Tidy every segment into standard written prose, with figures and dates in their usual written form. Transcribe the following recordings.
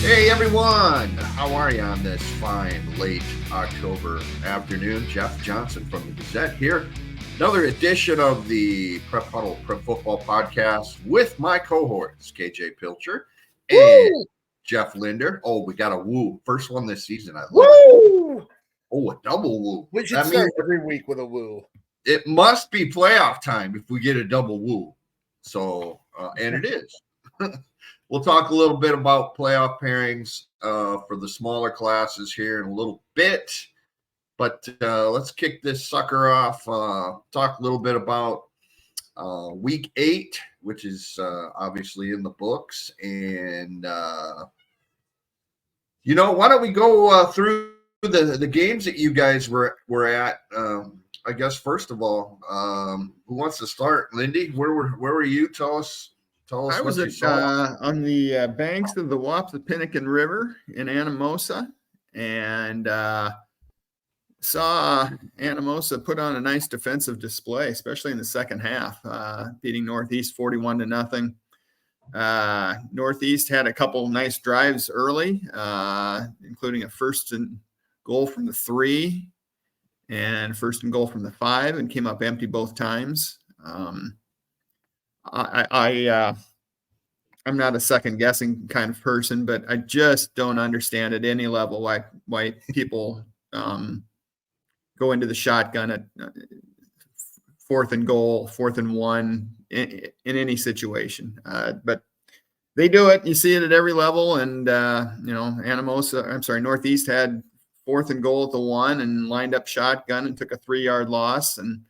Hey everyone, how are you on this fine late October afternoon? Jeff Johnson from the Gazette here. Another edition of the Prep Huddle Prep Football Podcast with my cohorts, KJ Pilcher and Woo! Jeff Linder. Oh, we got a woo. First one this season. I love Woo! it. Oh, a double woo. We should That start means every week with a woo. it must be playoff time if we get a double woo. So, and it is. We'll talk a little bit about playoff pairings for the smaller classes here in a little bit. But let's kick this sucker off. Talk a little bit about week 8, which is obviously in the books. And, why don't we go through the games that you guys were at? I guess, first of all, who wants to start? Lindy, where were you? Tell us I was what you saw. on the banks of the Wapsipinicon River in Anamosa, and saw Anamosa put on a nice defensive display, especially in the second half, beating Northeast 41-0. Northeast had a couple nice drives early, including a first and goal from the 3 and first and goal from the 5, and came up empty both times. I'm not a second guessing kind of person, but I just don't understand at any level why people go into the shotgun at 4th and goal, 4th and 1 in any situation. But they do it. You see it at every level. And, Northeast had 4th and goal at the 1 and lined up shotgun and took a 3-yard loss. And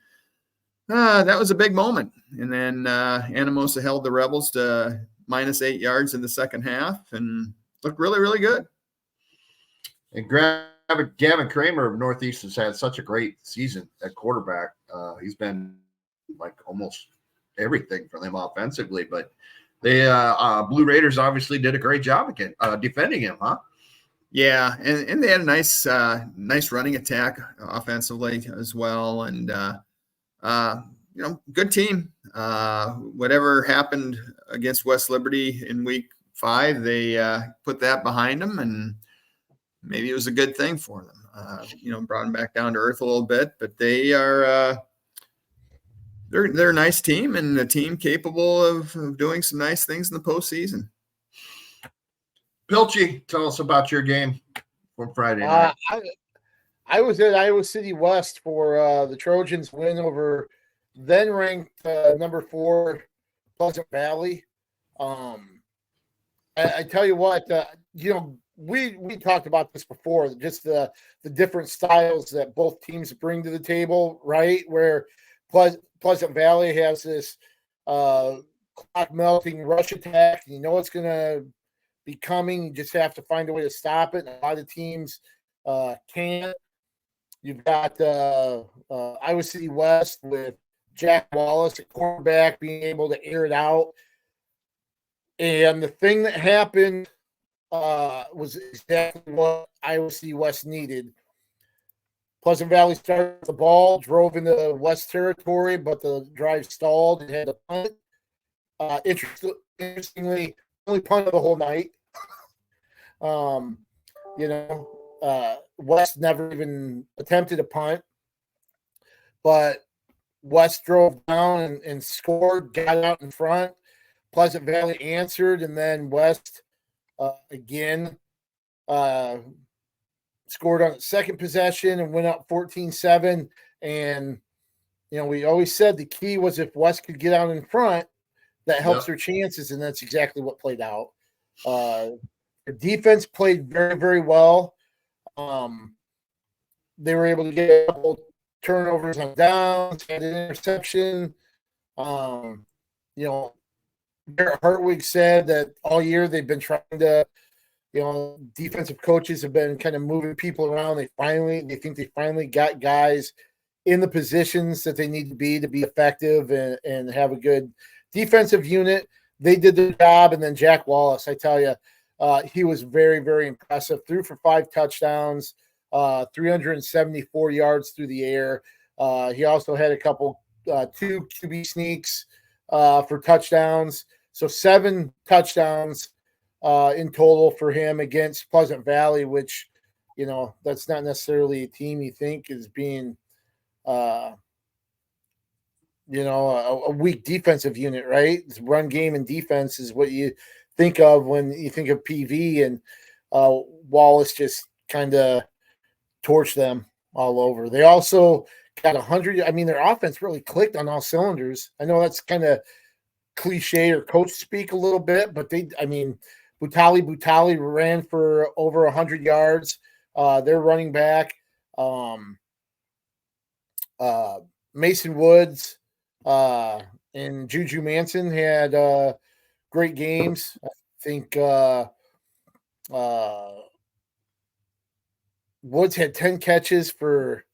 that was a big moment. And then Anamosa held the Rebels to -8 yards in the second half and looked really, really good. And Gavin Kramer of Northeast has had such a great season at quarterback. He's been like almost everything for them offensively, but the Blue Raiders obviously did a great job again defending him, huh? Yeah, and they had a nice running attack offensively as well, and good team. Whatever happened against West Liberty in week 5, they put that behind them, and maybe it was a good thing for them. Brought them back down to earth a little bit, but they are they're a nice team and a team capable of doing some nice things in the postseason. Pilcher, tell us about your game from Friday night. I was at Iowa City West for the Trojans win over then ranked number 4 Pleasant Valley. I tell you what, we talked about this before, just the different styles that both teams bring to the table, right? Where Pleasant Valley has this clock melting rush attack. You know it's going to be coming. You just have to find a way to stop it. And a lot of teams can't. You've got Iowa City West with Jack Wallace at quarterback being able to air it out. And the thing that happened was exactly what Iowa City West needed. Pleasant Valley started the ball, drove into West territory, but the drive stalled and had to punt. Interestingly, only punt of the whole night. West never even attempted a punt, but West drove down and scored, got out in front. Pleasant Valley answered, and then West again scored on the second possession and went up 14-7. And, we always said the key was if West could get out in front, that helps their chances, and that's exactly what played out. The defense played very, very well. They were able to get a couple turnovers on downs, had an interception. Garrett Hartwig said that all year they've been trying to, defensive coaches have been kind of moving people around. They think they finally got guys in the positions that they need to be effective and have a good defensive unit. They did their job. And then Jack Wallace, I tell you, he was very, very impressive. Threw for 5 touchdowns, 374 yards through the air. He also had a couple 2 QB sneaks for touchdowns. So 7 touchdowns in total for him against Pleasant Valley, which, that's not necessarily a team you think is being, a weak defensive unit, right? It's run game and defense is what you think of when you think of PV, and Wallace just kind of torched them all over. They also got 100. I mean, their offense really clicked on all cylinders. I know that's kind of cliche or coach speak a little bit, but Butali ran for over 100 yards. Their running back, Mason Woods, and Juju Manson had great games. I think Woods had 10 catches for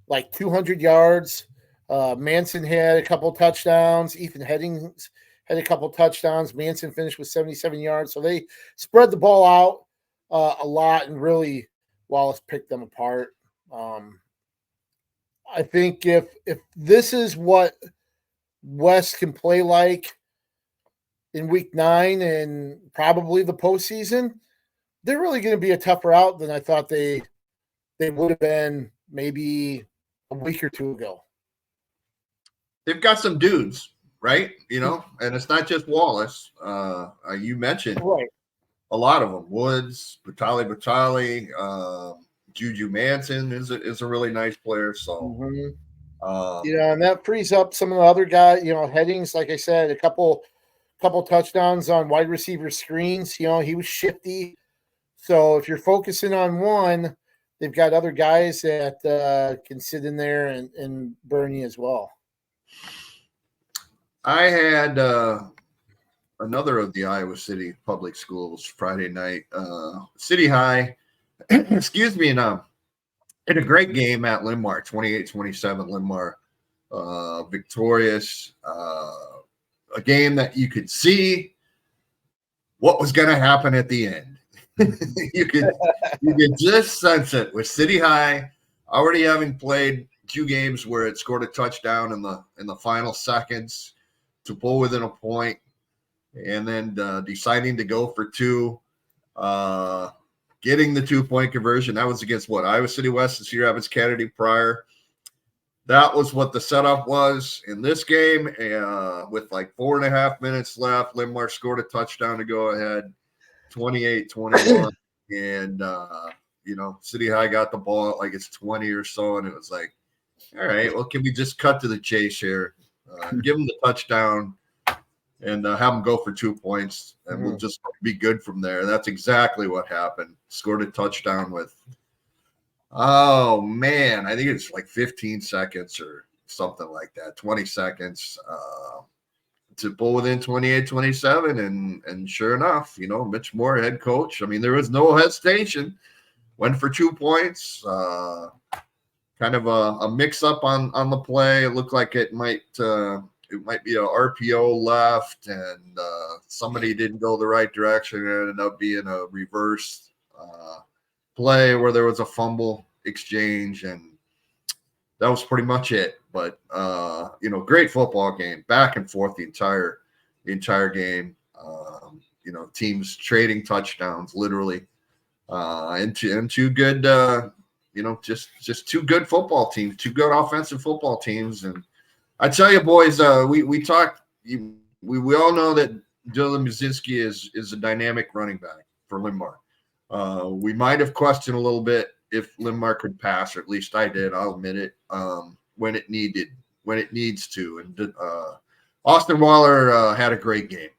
like 200 yards. Manson had a couple touchdowns. Ethan Headings had a couple touchdowns. Manson finished with 77 yards. So they spread the ball out a lot, and really Wallace picked them apart. I think if this is what West can play like in week 9 and probably the postseason, they're really going to be a tougher out than I thought they would have been maybe a week or two ago. They've got some dudes, right? And it's not just Wallace. You mentioned right. A lot of them. Woods, Butali, Juju Manson is a really nice player. So, and that frees up some of the other guys. Headings, like I said, a couple touchdowns on wide receiver screens. He was shifty. So if you're focusing on one, they've got other guys that can sit in there and burn you as well. I had another of the Iowa City public schools Friday night, City High, excuse me, in a great game at Linmar, 28-27, Linmar victorious. A game that you could see what was going to happen at the end. you could just sense it with City High already having played 2 games where it scored a touchdown in the final seconds to pull within a point, and then deciding to go for 2, getting the 2-point conversion. That was against Iowa City West and Cedar Rapids Kennedy prior. That was what the setup was in this game. With like 4.5 minutes left, Linmar scored a touchdown to go ahead, 28-21. And, City High got the ball at like it's 20 or so. And it was like, all right, well, can we just cut to the chase here? Give them the touchdown and have them go for 2 points, and we'll just be good from there. That's exactly what happened. Scored a touchdown with, oh, man, I think it's like 15 seconds or something like that, 20 seconds to pull within 28-27. And sure enough, Mitch Moore, head coach, I mean, there was no hesitation. Went for 2 points. Kind of a mix-up on the play. It looked like it might be a RPO left, and somebody didn't go the right direction. It ended up being a reverse play where there was a fumble exchange, and that was pretty much it. But great football game, back and forth the entire game. Teams trading touchdowns literally, and two good. Just 2 good football teams, 2 good offensive football teams. And I tell you, boys, we talked. We all know that Dylan Muzinski is a dynamic running back for Linmar. We might have questioned a little bit if Linmar could pass, or at least I did. I'll admit it. When it needs to. And Austin Waller had a great game.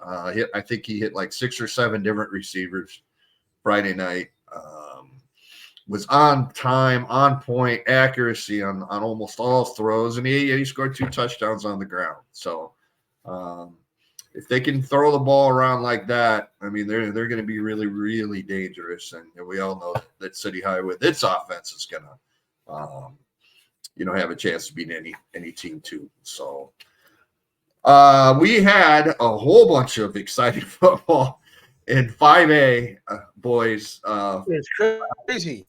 I think he hit like 6 or 7 different receivers Friday night. Was on time, on point, accuracy on almost all throws, and he scored 2 touchdowns on the ground. So if they can throw the ball around like that, I mean, they're going to be really, really dangerous. And we all know that City High with its offense is going to have a chance to beat any team too. So we had a whole bunch of exciting football in 5A, boys. It's crazy.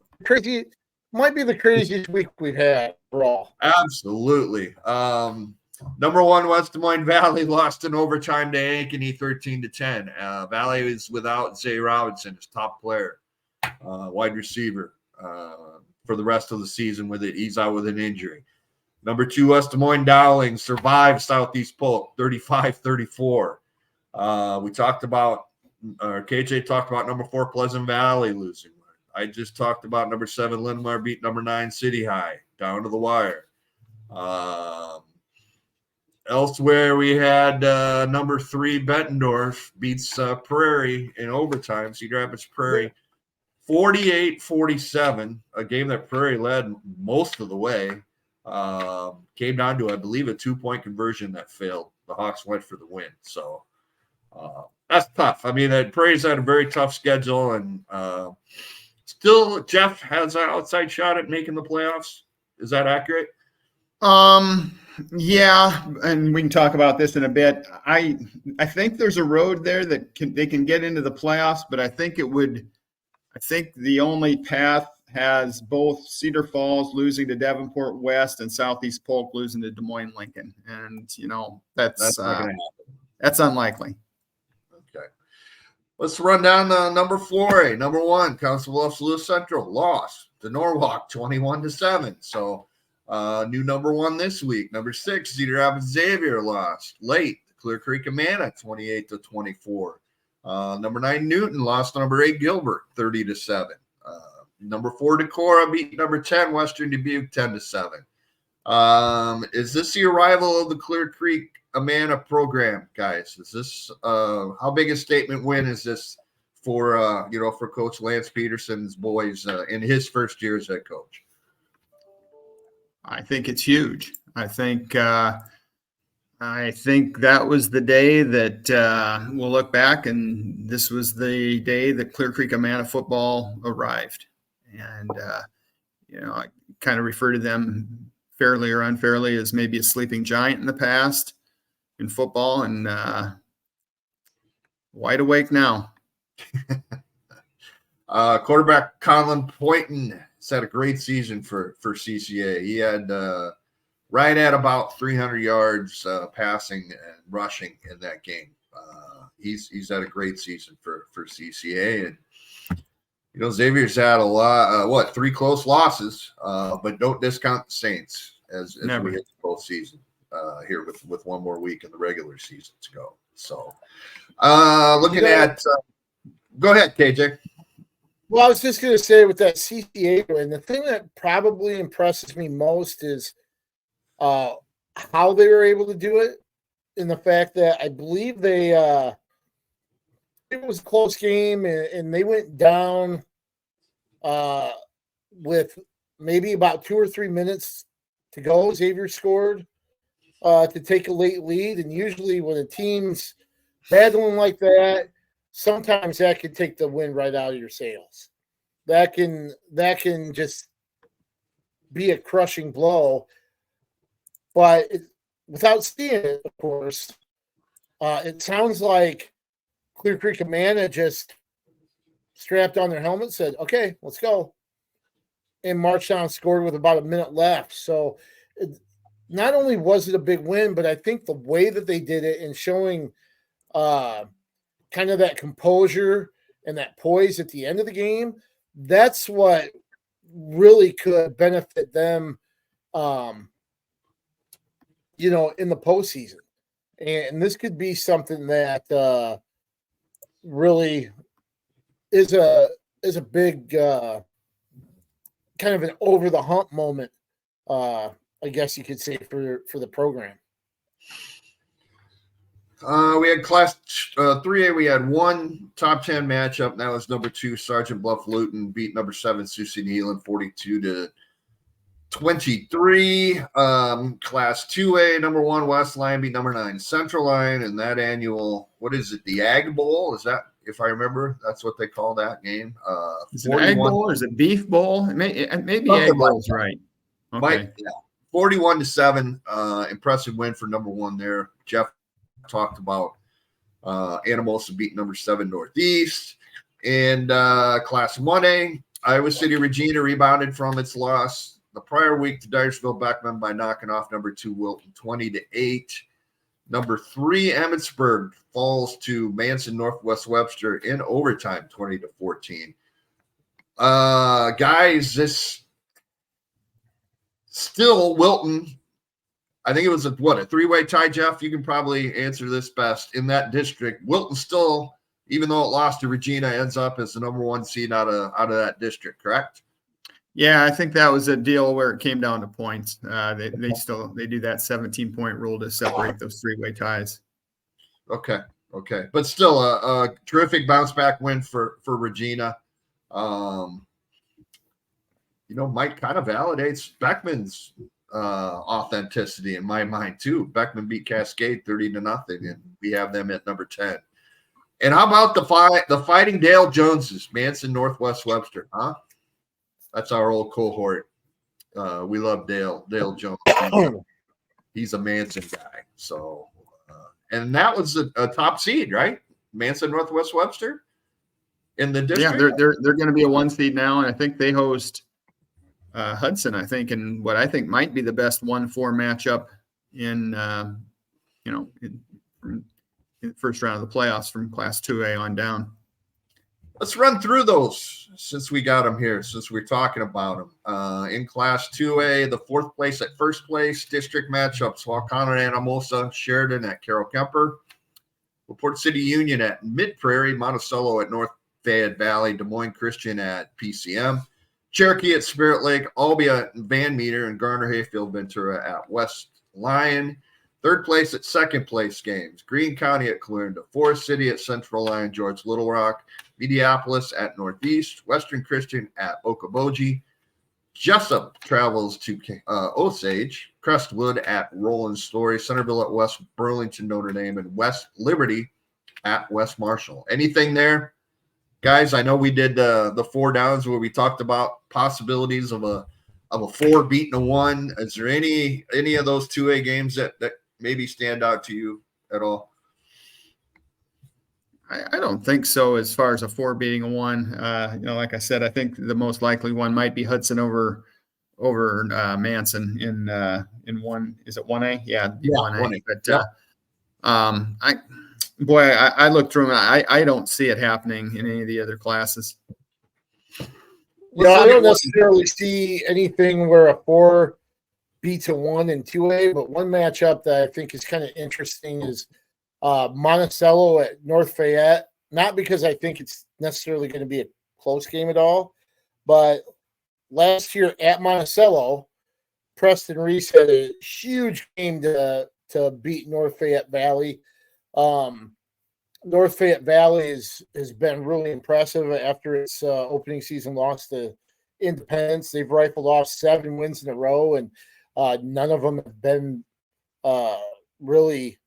Might be the craziest week we've had for all. Absolutely. Number 1, West Des Moines Valley lost in overtime to Ankeny 13-10. Valley is without Zay Robinson, his top player, wide receiver, for the rest of the season with it. He's out with an injury. Number 2, West Des Moines Dowling survived Southeast Polk 35-34. We talked about, KJ talked about number 4, Pleasant Valley losing. I just talked about number 7, Lindmar beat number 9, City High, down to the wire. Elsewhere, we had number 3, Bettendorf beats Prairie in overtime. Cedar Rapids Prairie 48-47, a game that Prairie led most of the way. Came down to, I believe, a 2-point conversion that failed. The Hawks went for the win. So that's tough. I mean, Prairie's had a very tough schedule, and still Jeff has an outside shot at making the playoffs. Is that accurate? Yeah, and we can talk about this in a bit. I think there's a road there that they can get into the playoffs, but I think the only path has both Cedar Falls losing to Davenport West and Southeast Polk losing to Des Moines Lincoln, and that's unlikely. Okay, let's run down number 4A. Number 1, Council Bluffs Lewis Central lost to Norwalk 21-7. So. New number 1 this week. Number 6, Cedar Rapids Xavier lost late. Clear Creek Amana 28-24. Number 9, Newton lost to number 8, Gilbert 30-7. Number 4, Decorah beat number 10, Western Dubuque 10-7. Is this the arrival of the Clear Creek Amana program, guys? Is this how big a statement win is this for for Coach Lance Peterson's boys in his first year as head coach? I think it's huge. I think that was the day that we'll look back, and this was the day that Clear Creek Amana football arrived. And I kind of refer to them fairly or unfairly as maybe a sleeping giant in the past in football, and wide awake now. Quarterback Colin Poynton has had a great season for CCA. He had right at about 300 yards passing and rushing in that game. He's had a great season for CCA, and Xavier's had a lot. 3 close losses, but don't discount the Saints as we hit the postseason here with one more week in the regular season to go. So, looking at, go ahead, KJ. Well, I was just going to say with that CCA win, the thing that probably impresses me most is how they were able to do it, and the fact that I believe it was a close game, and they went down with maybe about 2 or 3 minutes to go. Xavier scored to take a late lead, and usually when a team's battling like that, sometimes that can take the wind right out of your sails. That can just be a crushing blow. But without seeing it, of course, it sounds like Clear Creek Amana just strapped on their helmet, said, "Okay, let's go," and marched on and scored with about a minute left. So not only was it a big win, but I think the way that they did it and showing kind of that composure and that poise at the end of the game, that's what really could benefit them, in the postseason. And this could be something that really is a big kind of an over the hump moment, I guess you could say, for the program. We had Class 3A. We had one top 10 matchup, and that was number 2 Sergeant Bluff Luton beat number 7 Sioux City Heelan 42-23. Class 2A, number 1 West Lyon beat number 9 Central Lyon, and that annual, what is it, the Ag Bowl? Is that, if I remember, that's what they call that game? Is it Ag Bowl or is it Beef Bowl? Maybe Ag Bowl's right. Okay. 41-7. Impressive win for number 1 there. Jeff talked about Anamosa beat number 7 Northeast. And Class 1A, Iowa City Regina rebounded from its loss the prior week to Dyersville Beckman by knocking off number 2 Wilton 20-8. Number 3 Emmitsburg falls to Manson Northwest Webster in overtime 20-14. Guys, this still Wilton. I think it was a 3-way tie, Jeff. You can probably answer this best. In that district, Wilton still, even though it lost to Regina, ends up as the number 1 seed out of that district, correct? Yeah, I think that was a deal where it came down to points. They do that 17-point rule to separate those 3-way ties. Okay. But still a terrific bounce back win for Regina. Mike kind of validates Beckman's authenticity in my mind too. Beckman beat Cascade 30-0, and we have them at number 10. And how about the Fighting Dale Joneses, Manson Northwest Webster, huh? That's our old cohort. We love Dale Jones. He's a Manson guy. So, and that was a top seed, right? Manson Northwest Webster in the district. Yeah, they're going to be a 1 seed now, and I think they host Hudson. I think, and what I think might be the best 1-4 matchup in the first round of the playoffs from Class 2A on down. Let's run through those since we got them here, since we're talking about them. In Class 2A, the 4th place at first place, district matchups, Waukon and Anamosa, Sheridan at Carroll Kemper, LaPorte City Union at Mid-Prairie, Monticello at North Fayette Valley, Des Moines Christian at PCM, Cherokee at Spirit Lake, Albee at Van Meter, and Garner Hayfield Ventura at West Lyon. 3rd place at 2nd place games, Greene County at Clarinda, Forest City at Central Lyon, George Little Rock, Mediapolis at Northeast, Western Christian at Okoboji. Jessup travels to Osage, Crestwood at Roland Story, Centerville at West Burlington, Notre Dame, and West Liberty at West Marshall. Anything there? Guys, I know we did the 4 downs where we talked about possibilities of a 4 beating a 1. Is there any of those 2A games that maybe stand out to you at all? I don't think so. As far as a 4 beating a 1, like I said, I think the most likely one might be Hudson over Manson in 1. Is it 1A? Yeah, 1A. But I looked through them. I don't see it happening in any of the other classes. Yeah, I don't necessarily see anything where a 4 beats a 1 in 2A, but one matchup that I think is kind of interesting is Monticello at North Fayette. Not because I think it's necessarily going to be a close game at all, but last year at Monticello, Preston Reese had a huge game to beat North Fayette Valley. North Fayette Valley has been really impressive after its opening season loss to Independence. They've rifled off 7 wins in a row, and none of them have been really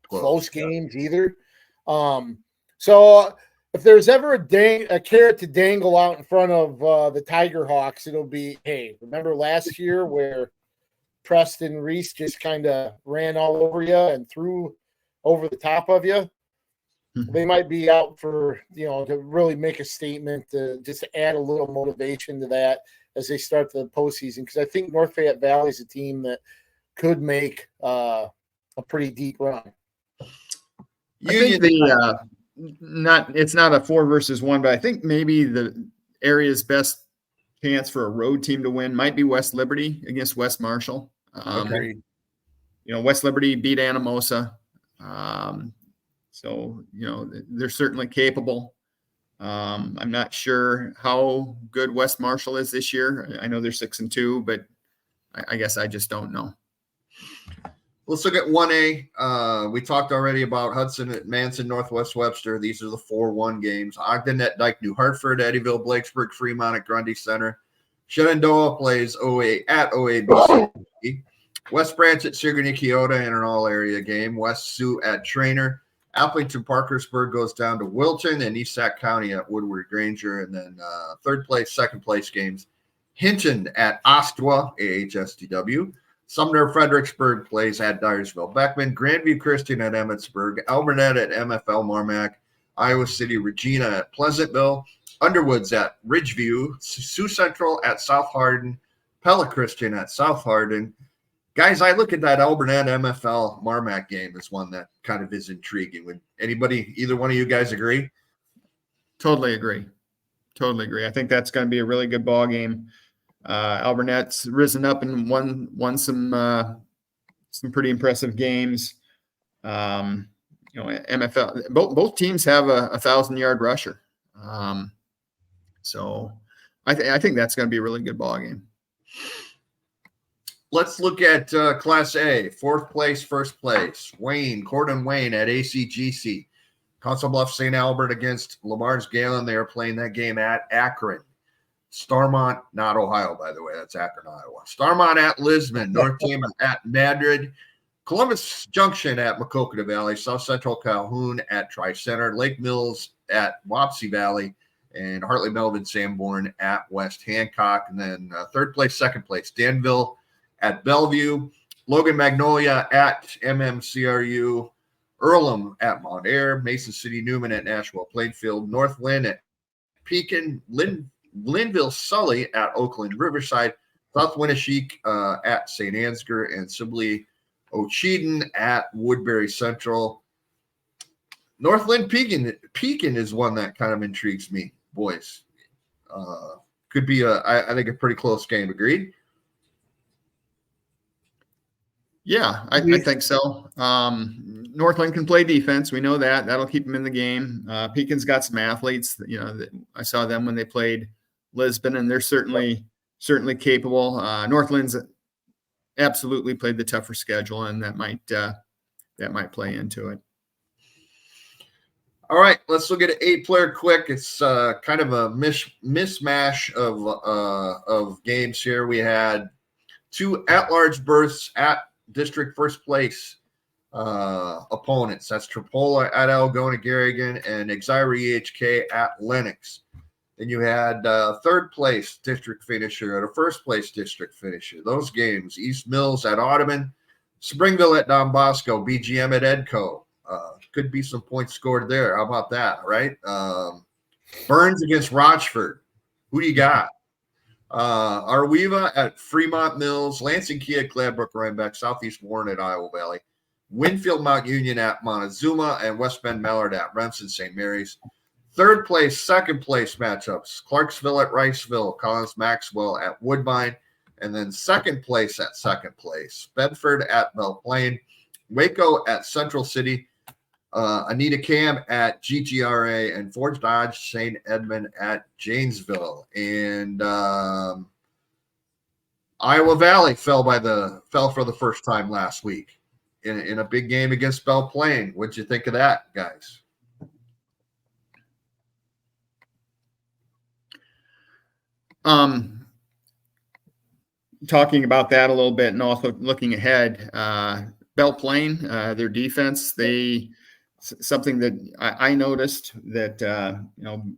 close games either. So if there's ever a carrot to dangle out in front of the Tiger Hawks, it'll be, hey, remember last year where Preston Reese just kind of ran all over you and threw over the top of you? They might be out for, to really make a statement, to just add a little motivation to that as they start the postseason. Because I think North Fayette Valley is a team that could make a pretty deep run. I think it's not a 4 versus 1, but I think maybe the area's best chance for a road team to win might be West Liberty against West Marshall. West Liberty beat Anamosa. So, they're certainly capable. I'm not sure how good West Marshall is this year. I know they're 6-2, but I guess I just don't know. Let's look at 1A. We talked already about Hudson at Manson, Northwest Webster. These are the 4-1 games. Ogden at Dyke, New Hartford, Eddyville, Blakesburg, Fremont at Grundy Center. Shenandoah plays OA at OABC. West Branch at Sigourney Keota in an all-area game. West Sioux at Trainer. Appleton Parkersburg goes down to Wilton, and East Sac County at Woodward Granger. And then 3rd place, 2nd place games. Hinton at Ottawa, AHSTW. Sumner Fredericksburg plays at Dyersville Beckman. Grandview Christian at Emmitsburg. Alburnett at MFL Marmac. Iowa City Regina at Pleasantville. Underwoods at Ridgeview. Sioux Central at South Hardin. Pella Christian at South Hardin. Guys, I look at that Alburnett MFL Marmac game as one that kind of is intriguing. Would either one of you guys agree? Totally agree. I think that's going to be a really good ball game. Alburnett's risen up and won some pretty impressive games. MFL, both teams have a 1,000-yard rusher. So I think that's going to be a really good ball game. Let's look at Class A, fourth place, first place. Corden Wayne at ACGC. Council Bluffs St. Albert against Lamar's Galen. They are playing that game at Akron. Starmont, not Ohio, by the way. That's Akron, Iowa. Starmont at Lisbon. North Tama at Madrid. Columbus Junction at Maquoketa Valley. South Central Calhoun at Tri-Center. Lake Mills at Wapsie Valley. And Hartley Melvin Sanborn at West Hancock. And then third place, second place. Danville at Bellevue. Logan Magnolia at MMCRU. Earlham at Mount Air. Mason City Newman at Nashua Plainfield. North Lynn at Pekin. Linville Sully at Oakland Riverside. South Winneshiek at St. Ansgar. And Sibley Ocheeden at Woodbury Central. Northland Pekin is one that kind of intrigues me, boys. Could be I think a pretty close game. Agreed? Yeah, I think so. Northland can play defense. We know that. That'll keep them in the game. Pekin's got some athletes. I saw them when they played Lisbon, and they're certainly capable. Northland's absolutely played the tougher schedule, and that might play into it. All right, let's look at an 8-player quick. It's kind of a mismatch of games here. We had 2 at-large berths at district first place opponents. That's Tripola at Algona Garrigan and Exira EHK at Lenox. Then you had third place district finisher and a first place district finisher. Those games: East Mills at Audubon, Springville at Don Bosco, BGM at Edco. Could be some points scored there. How about that, right? Burns against Rochford. Who do you got? Arweva at Fremont Mills, Lansing Key at Gladbrook Rhinebeck, Southeast Warren at Iowa Valley, Winfield Mount Union at Montezuma, and West Bend Mallard at Remsen St. Mary's. Third place, second place matchups: Clarksville at Riceville, Collins Maxwell at Woodbine, and then second place at second place: Bedford at Belle Plaine, Waco at Central City, Anita Cam at GGRA, and Forge Dodge St. Edmund at Janesville. And Iowa Valley fell for the first time last week in a big game against Belle Plaine. What'd you think of that, guys? Talking about that a little bit, and also looking ahead, Belle Plaine, their defense, something that I noticed that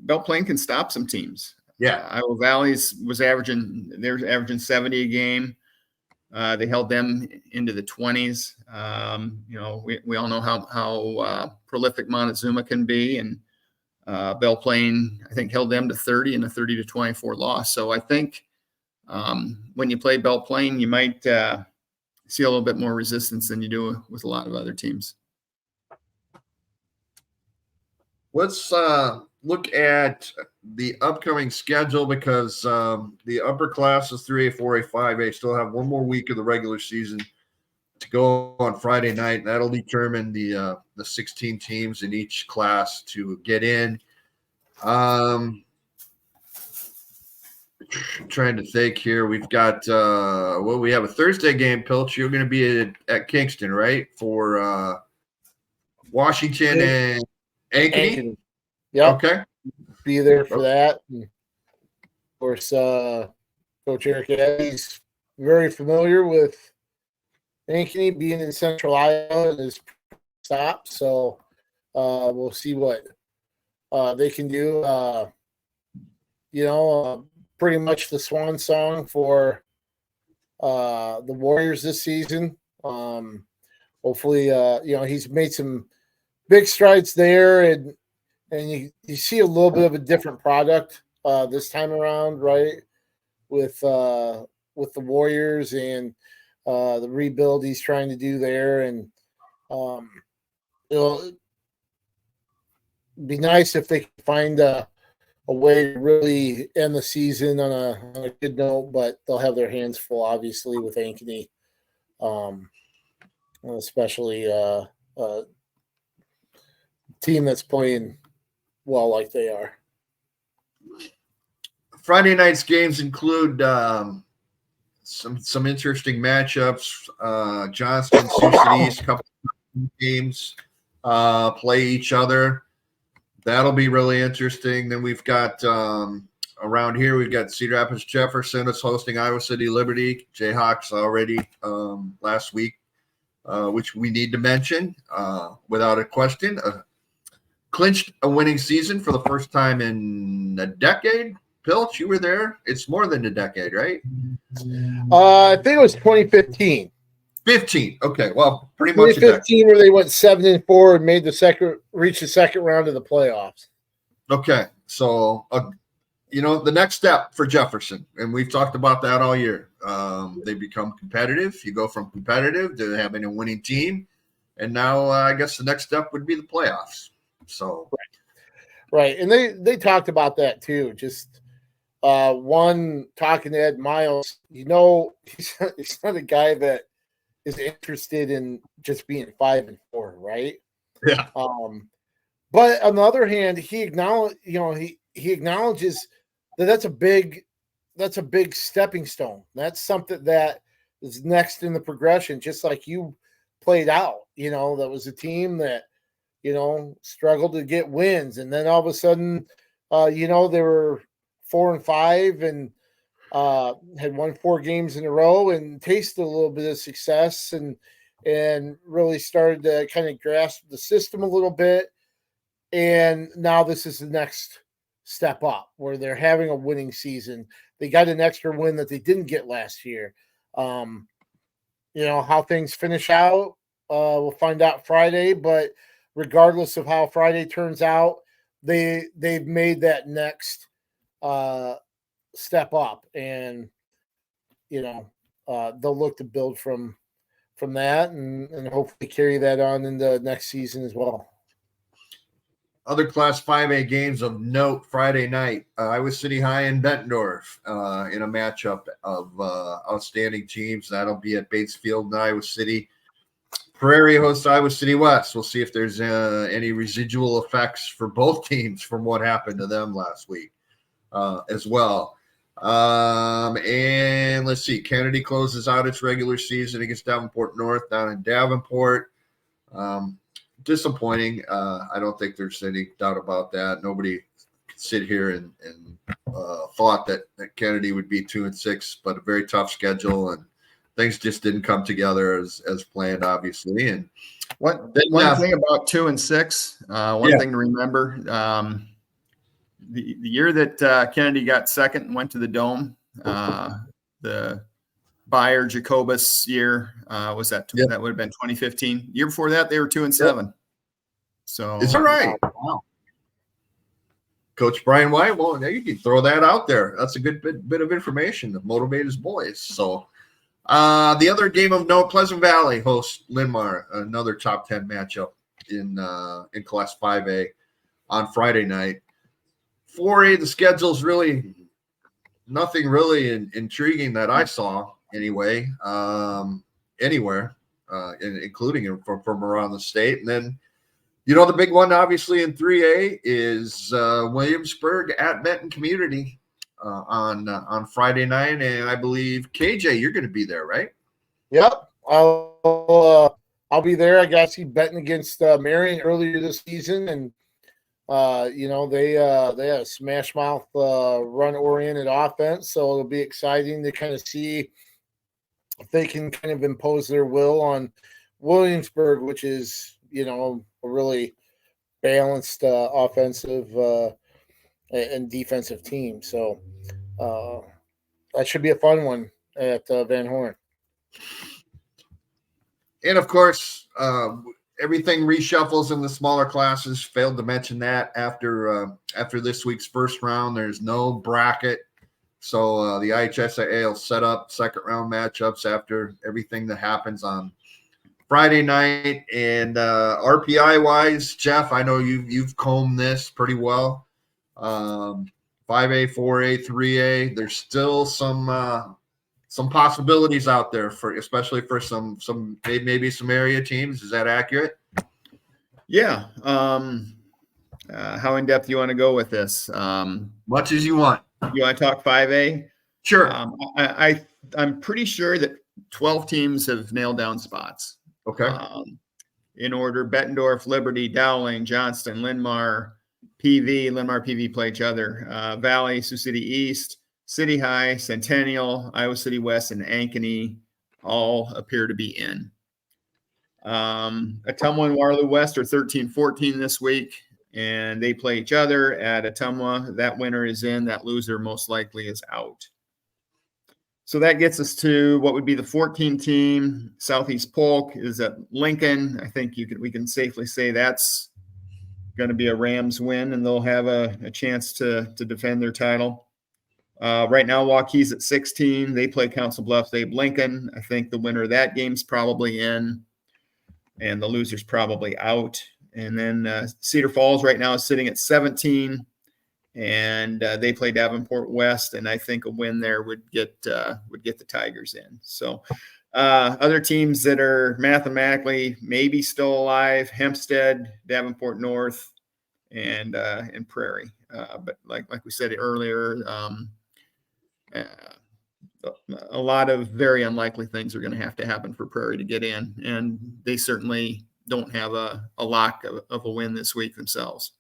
Belle Plaine can stop some teams. Yeah, Iowa Valley's they're averaging 70 a game. They held them into the 20s. We all know how prolific Montezuma can be, and Belle Plaine, I think, held them to 30 and a 30-24 loss. So I think when you play Belle Plaine, you might see a little bit more resistance than you do with a lot of other teams. Let's look at the upcoming schedule, because the upper classes 3A, 4A, 5A still have one more week of the regular season to go on Friday night. That'll determine the 16 teams in each class to get in. Trying to think here. We've got we have a Thursday game, Pilcher. You're going to be at Kingston, right? For Washington and Ankeny? Yep. Okay. Be there for that. And of course, Coach Eric Addy's very familiar with Ankeny being in Central Iowa and his stop. So we'll see what they can do. Pretty much the swan song for the Warriors this season. Hopefully, he's made some big strides there, and you see a little bit of a different product this time around, right? With with the Warriors and the rebuild he's trying to do there, and it'll be nice if they can find a way to really end the season on a good note, but they'll have their hands full, obviously, with Ankeny, especially a team that's playing well like they are. Friday night's games include some interesting matchups. Johnston, Sioux City East, a couple of games play each other. That'll be really interesting. Then we've got around here, we've got Cedar Rapids Jefferson is hosting Iowa City Liberty. Jayhawks already last week, which we need to mention without a question. Clinched a winning season for the first time in a decade. Pilch, you were there. It's more than a decade, right? I think it was 2015. 15. Okay, well, pretty much 2015, where they went 7-4 and reached the second round of the playoffs. Okay, so the next step for Jefferson, and we've talked about that all year. They become competitive. You go from competitive to having a winning team, and now I guess the next step would be the playoffs. So, right, and they talked about that too. Just one talking to Ed Miles, he's not a guy that is interested in just being 5-4, right? Yeah. But on the other hand, he acknowledges that that's a big stepping stone. That's something that is next in the progression, just like you played out. That was a team that struggled to get wins, and then all of a sudden, they were 4-5 and had won 4 games in a row and tasted a little bit of success and really started to kind of grasp the system a little bit. And now this is the next step up where they're having a winning season. They got an extra win that they didn't get last year. How things finish out, we'll find out Friday, but regardless of how Friday turns out, they've made that next step up, and they'll look to build from that and hopefully carry that on into next season as well. Other Class 5A games of note Friday night, Iowa City High and Bettendorf in a matchup of outstanding teams. That'll be at Bates Field in Iowa City. Prairie hosts Iowa City West. We'll see if there's any residual effects for both teams from what happened to them last week as well. And let's see, Kennedy closes out its regular season against Davenport North down in Davenport. Disappointing. I don't think there's any doubt about that. Nobody could sit here and thought that Kennedy would be 2-6, but a very tough schedule, and things just didn't come together as planned, obviously. And one thing about 2-6, one thing to remember, the year that Kennedy got second and went to the Dome, the Bayer Jacobus year, was that that would have been 2015. Year before that, they were 2-7. Yep. So it's all right. Wow. Coach Brian White, well, you can throw that out there. That's a good bit of information to motivate his boys. So the other game of note, Pleasant Valley hosts Linmar, another top 10 matchup in Class 5A on Friday night. 4A, the schedule's really nothing really intriguing that I saw anyway, anywhere, including from around the state. And then, the big one, obviously, in 3A is Williamsburg at Benton Community on Friday night. And I believe, KJ, you're going to be there, right? Yep. I'll be there. I got to see Benton against Marion earlier this season. And, they had a smash mouth run-oriented offense. So it'll be exciting to kind of see if they can kind of impose their will on Williamsburg, which is, a really balanced offensive and defensive team. So that should be a fun one at Van Horn. And, of course, everything reshuffles in the smaller classes. Failed to mention that after this week's first round, there's no bracket So the IHSAA will set up second round matchups after everything that happens on Friday night. And RPI wise, Jeff, I know you've combed this pretty well. 5A, 4A, 3A. There's still some possibilities out there for, especially for some maybe some area teams. Is that accurate? Yeah. How in depth you want to go with this? Much as you want. You want to talk 5A? Sure. I'm pretty sure that 12 teams have nailed down spots. Okay. In order: Bettendorf, Liberty, Dowling, Johnston, Linn-Mar, PV. Linn-Mar, PV play each other. Valley, Sioux City East, City High, Centennial, Iowa City West, and Ankeny all appear to be in. Ottumwa and Waterloo West are 13-14 this week, and they play each other at Ottumwa. That winner is in. That loser most likely is out. So that gets us to what would be the 14 team. Southeast Polk is at Lincoln. I think we can safely say that's going to be a Rams win, and they'll have a chance to defend their title. Right now, Waukees at 16. They play Council Bluffs. They have Lincoln. I think the winner of that game's probably in, and the loser's probably out. And then Cedar Falls right now is sitting at 17, and they play Davenport West, and I think a win there would get the Tigers in. So other teams that are mathematically maybe still alive: Hempstead, Davenport North, and Prairie. But like we said earlier, a lot of very unlikely things are going to have to happen for Prairie to get in, and they certainly don't have a lock of a win this week themselves.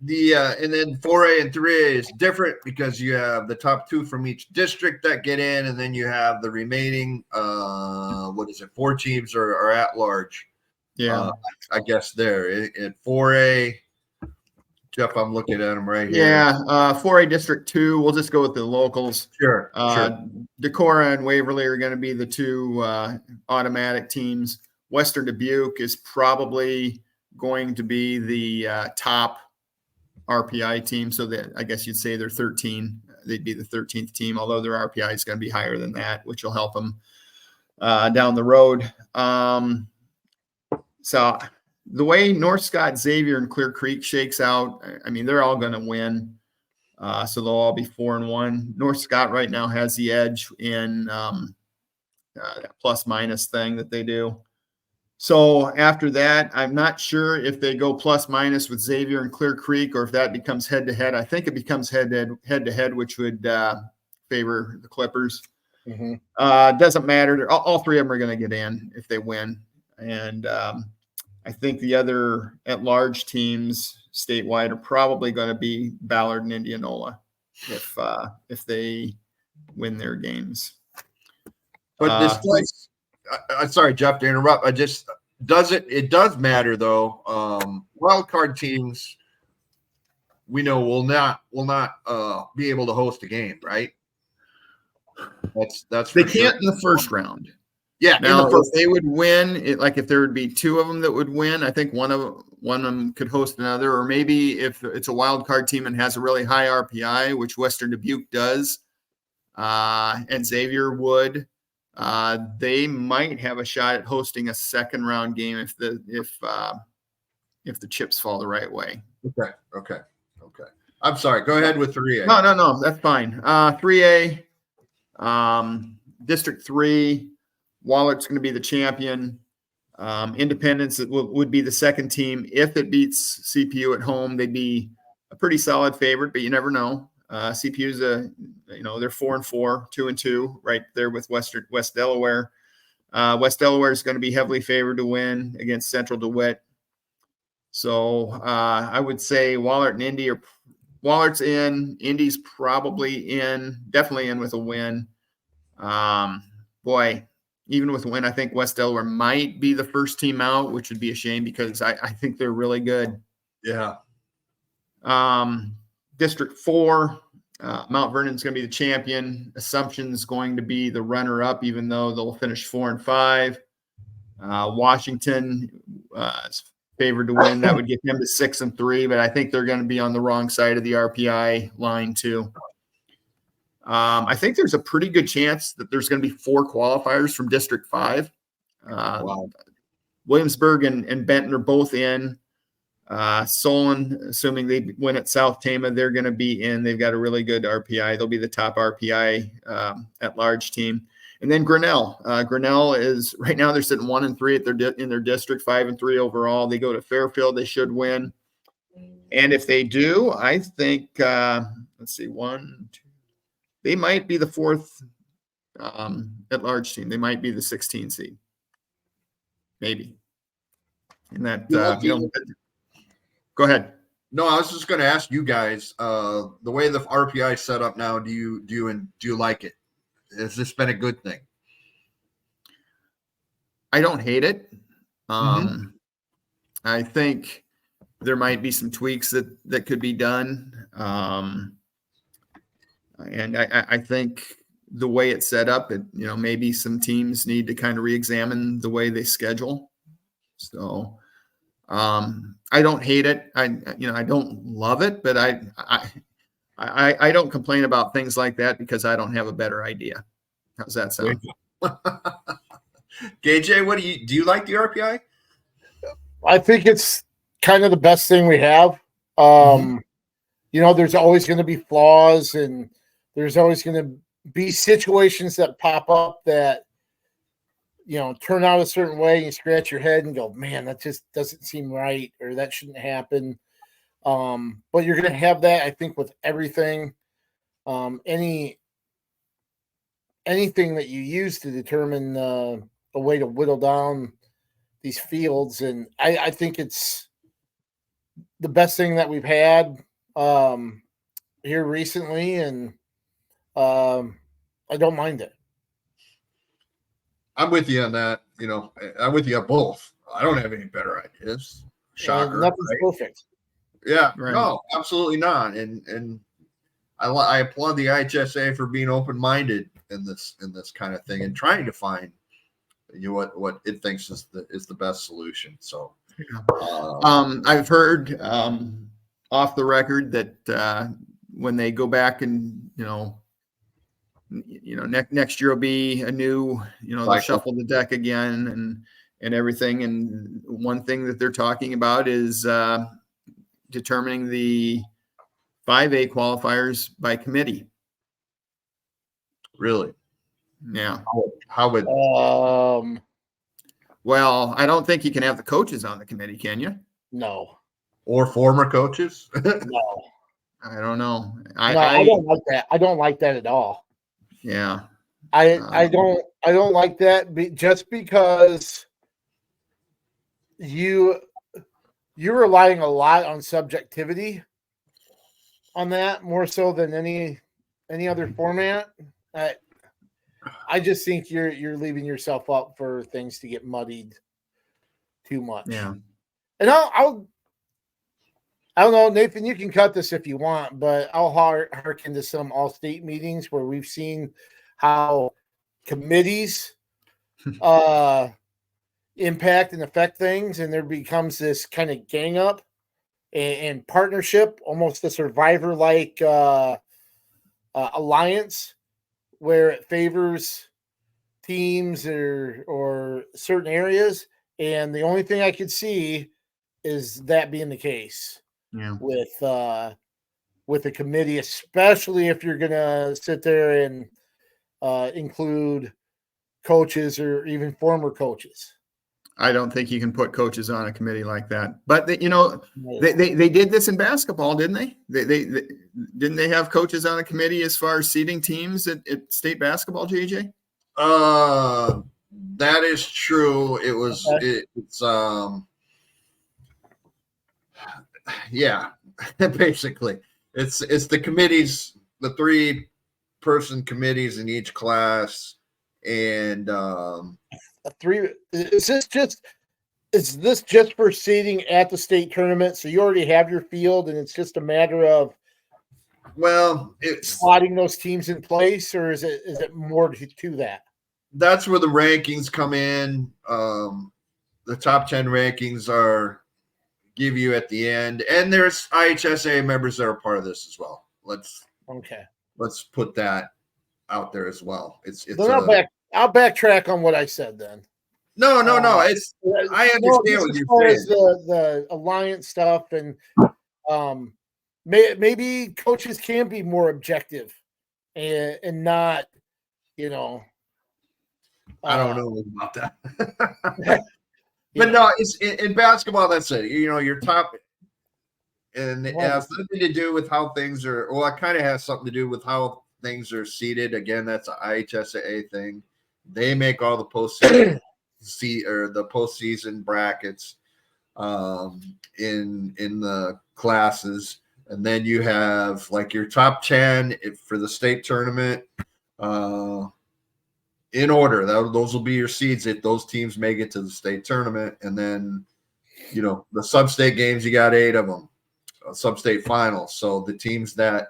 And then 4A and 3A is different because you have the top two from each district that get in, and then you have the remaining 4 teams are at large. Yeah, I guess there in 4A. Jeff, I'm looking at them right here. Yeah, 4A District 2. We'll just go with the locals. Sure. Decorah and Waverly are going to be the two automatic teams. Western Dubuque is probably going to be the top RPI team, so that I guess you'd say they're 13. They'd be the 13th team, although their RPI is going to be higher than that, which will help them down the road. So the way North Scott, Xavier, and Clear Creek shakes out, I mean, they're all going to win. So they'll all be 4-1. North Scott right now has the edge in that plus-minus thing that they do. So after that, I'm not sure if they go plus-minus with Xavier and Clear Creek, or if that becomes head-to-head. I think it becomes head-to-head, which would favor the Clippers. Mm-hmm. Doesn't matter. All three of them are going to get in if they win. And I think the other at-large teams statewide are probably going to be Ballard and Indianola if they win their games. But this place, sorry, Jeff, to interrupt. It does matter though. Wild card teams, we know will not be able to host a game, right? That's they can't in the first round. Yeah. Now, if they would win, if there would be two of them that would win, I think one of them could host another. Or maybe if it's a wild card team and has a really high RPI, which Western Dubuque does, and Xavier would, they might have a shot at hosting a second round game if the chips fall the right way. Okay. I'm sorry. Go ahead with 3A. No, that's fine. 3A, District 3. Wallert's going to be the champion. Independence would be the second team. If it beats CPU at home, they'd be a pretty solid favorite, but you never know. CPU's they're 4-4, 2-2, right there with West Delaware. West Delaware is going to be heavily favored to win against Central DeWitt. So I would say Wahlert and Indy Wallert's in. Indy's probably in, definitely in with a win. Even with a win, I think West Delaware might be the first team out, which would be a shame because I think they're really good. Yeah. District 4, Mount Vernon's going to be the champion. Assumption's going to be the runner-up, even though they'll finish 4-5. Washington is favored to win. That would get them to 6-3, but I think they're going to be on the wrong side of the RPI line too. I think there's a pretty good chance that there's going to be 4 qualifiers from District 5. Wow. Williamsburg and Benton are both in. Solon, assuming they win at South Tama, they're going to be in. They've got a really good RPI. They'll be the top RPI at large team. And then Grinnell. Grinnell is right now they're sitting 1-3 in their district, 5-3 overall. They go to Fairfield. They should win. And if they do, I think let's see, 1, 2. They might be the 4th at large team. They might be the 16 seed, maybe. And that go ahead. No, I was just going to ask you guys, the way the RPI is set up now, do you like it? Has this been a good thing? I don't hate it. I think there might be some tweaks that could be done. And I think the way it's set up, maybe some teams need to kind of re-examine the way they schedule. So I don't hate it. I don't love it, but I don't complain about things like that because I don't have a better idea. How's that sound? KJ, do you like the RPI? I think it's kind of the best thing we have. There's always going to be flaws and there's always going to be situations that pop up that, turn out a certain way and you scratch your head and go, man, that just doesn't seem right or that shouldn't happen. But you're going to have that, I think, with everything. Anything that you use to determine a way to whittle down these fields. And I think it's the best thing that we've had here recently. And I don't mind it. I'm with you on that. I'm with you on both. I don't have any better ideas. Shocker. Nothing's perfect. Yeah, right. No, absolutely not. And I applaud the IHSA for being open-minded in this kind of thing and trying to find what it thinks is the best solution. So, I've heard off the record that when they go back and next year will be a new, they'll shuffle the deck again and everything. And one thing that they're talking about is determining the 5A qualifiers by committee. Really? Yeah. How would? Well, I don't think you can have the coaches on the committee, can you? No. Or former coaches? No. I don't know. I don't like that. I don't like that at all. Yeah. I don't like that just because you're relying a lot on subjectivity on that more so than any other format. I just think you're leaving yourself up for things to get muddied too much. Yeah. And I don't know, Nathan, you can cut this if you want, but I'll harken to some all-state meetings where we've seen how committees impact and affect things, and there becomes this kind of gang up and partnership, almost a survivor-like alliance where it favors teams or certain areas. And the only thing I could see is that being the case. Yeah. With a committee, especially if you're gonna sit there and include coaches or even former coaches. I don't think you can put coaches on a committee like that. But they did this in basketball, didn't they? They didn't they have coaches on a committee as far as seeding teams at state basketball, JJ? That is true. It was it's yeah, basically it's the committees, the 3-person committees in each class, and is this just for seeding at the state tournament? So you already have your field and it's just a matter of it's slotting those teams in place, or is it more to that? That's where the rankings come in. The top 10 rankings give you at the end, and there's IHSA members that are part of this as well. Okay. Let's put that out there as well. It's I'll backtrack on what I said then. No. It's I understand what you're saying. As the alliance stuff and maybe coaches can be more objective and not, I don't know about that. But no, it's in basketball. That's it. Your top, and it has nothing to do with how things are. Well, it kind of has something to do with how things are seated. Again, that's an IHSAA thing. They make all the postseason the postseason brackets in the classes, and then you have like your top 10 for the state tournament. In order, those will be your seeds if those teams make it to the state tournament. And then, the sub-state games, you got 8 of them, sub-state finals. So the teams that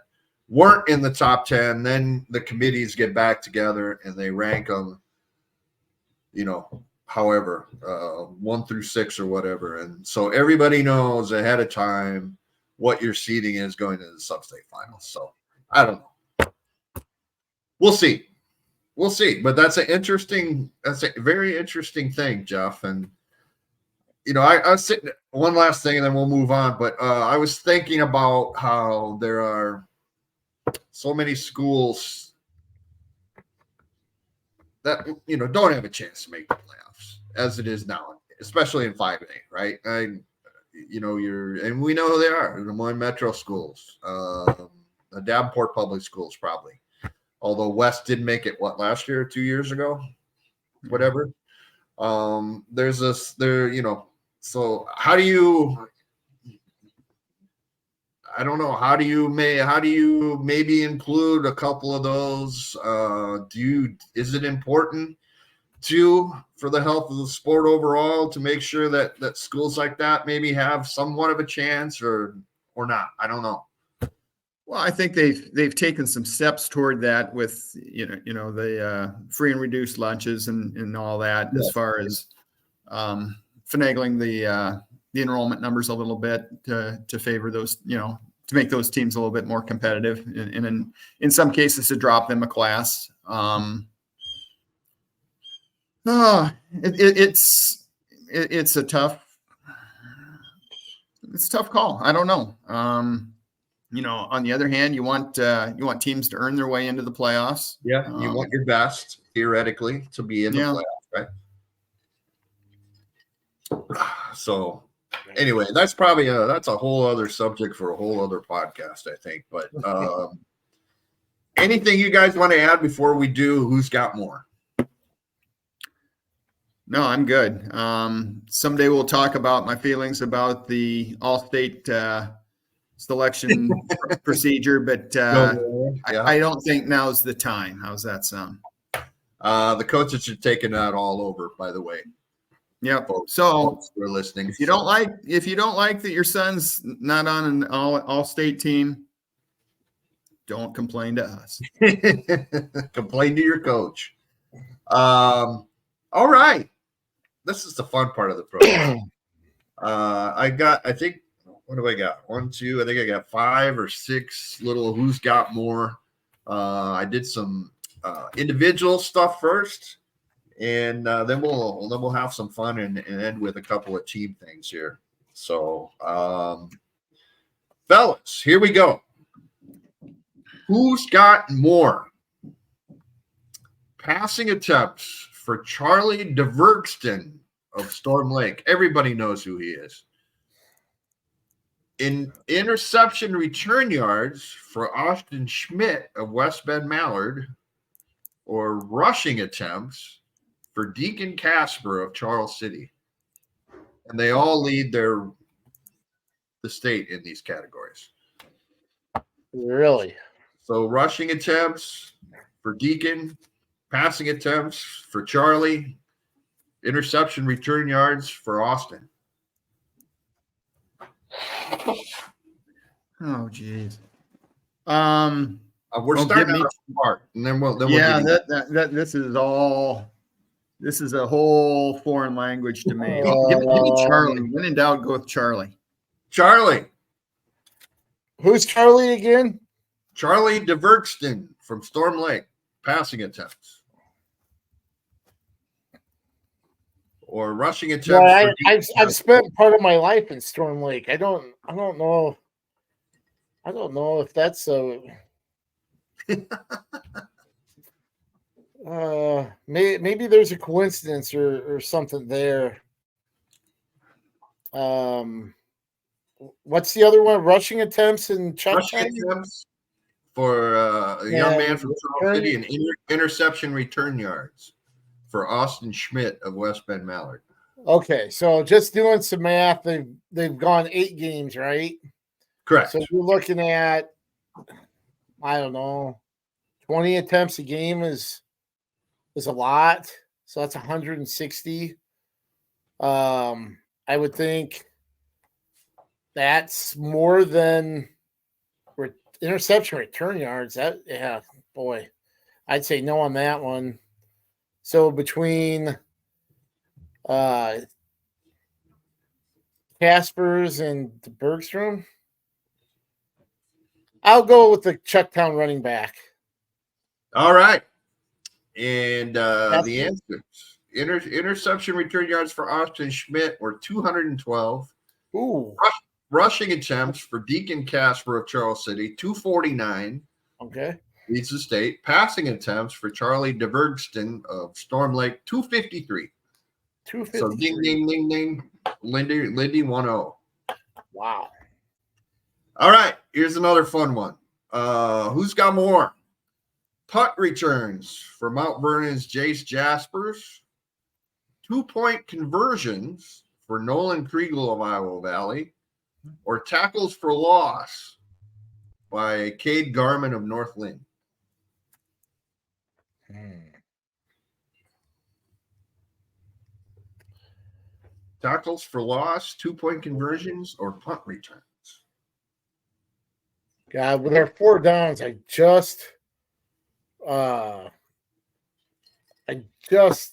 weren't in the top 10, then the committees get back together and they rank them, however, 1 through 6 or whatever. And so everybody knows ahead of time what your seeding is going to the sub-state finals. So I don't know. We'll see. But that's a very interesting thing, Jeff. And, I was sitting, one last thing and then we'll move on. But I was thinking about how there are so many schools that, don't have a chance to make the playoffs as it is now, especially in 5A, right? And we know who they are, the Des Moines Metro schools, the Davenport Public Schools probably. Although West did make it, last year or 2 years ago, whatever. So how do you, I don't know, how do you maybe include a couple of those? Is it important for the health of the sport overall to make sure that schools like that maybe have somewhat of a chance or not? I don't know. Well, I think they've taken some steps toward that with the free and reduced lunches and all that, as far as finagling the enrollment numbers a little bit to favor those, to make those teams a little bit more competitive, and in some cases to drop them a class. It's a tough call. I don't know. On the other hand, you want teams to earn their way into the playoffs. Yeah, you want your best theoretically to be in the playoffs, right? So, anyway, that's probably that's a whole other subject for a whole other podcast, I think. But anything you guys want to add before we do? Who's got more? No, I'm good. Someday we'll talk about my feelings about the all-state selection procedure, but I don't think now's the time. How's that sound? The coaches are taking that all over, by the way. Yep. So we're listening. If you don't like that your son's not on an all-state team, don't complain to us. Complain to your coach. All right. This is the fun part of the program. I think. What do I got? 1, 2. I think I got 5 or 6 little who's got more. I did some individual stuff first, and then we'll have some fun and end with a couple of team things here. So, fellas, here we go. Who's got more passing attempts for Charlie DeVergston of Storm Lake? Everybody knows who he is. In interception return yards for Austin Schmidt of West Bend Mallard, or rushing attempts for Deacon Casper of Charles City. And they all lead the state in these categories. Really? So rushing attempts for Deacon, passing attempts for Charlie, interception return yards for Austin. Oh, geez. We're starting out smart, and then we'll this is a whole foreign language to me. Give me Charlie. When in doubt, go with Charlie. Charlie. Who's Charlie again? Charlie DeVerkston from Storm Lake, passing attempts. Or rushing attempts. Yeah, I've spent part of my life in Storm Lake. I don't know. I don't know if that's a. Maybe there's a coincidence or something there. What's the other one? Rushing attempts and check rushing time? attempts for a young man from Charles City and interception return yards for Austin Schmidt of West Bend Mallard. Okay, so just doing some math, they've gone 8 games, right? Correct. So you're looking at, I don't know, 20 attempts a game is a lot. So that's 160. I would think that's more than interception return yards. Boy, I'd say no on that one. So between Caspers and the Bergstrom, I'll go with the Chucktown running back. All right. And the answers. Interception return yards for Austin Schmidt were 212. Ooh. Rushing attempts for Deacon Casper of Charles City, 249. Okay. Leads the state. Passing attempts for Charlie DeVergston of Storm Lake, 253. 253. So ding, ding, ding, ding. Lindy 1-0. Wow. All right. Here's another fun one. Who's got more? Punt returns for Mount Vernon's Jace Jaspers. 2-point conversions for Nolan Kriegel of Iowa Valley. Or tackles for loss by Cade Garman of North Lynn. Tackles for loss, 2-point conversions, or punt returns. God, with our 4 downs, I just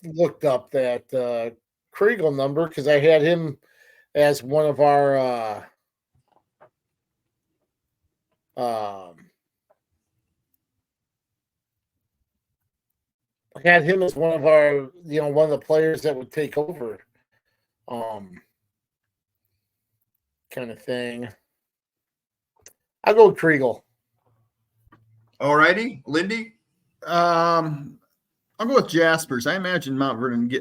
looked up that Kriegel number because I had him as one of our one of the players that would take over, kind of thing. I'll go with Kriegel. All righty, Lindy. I'll go with Jaspers. I imagine Mount Vernon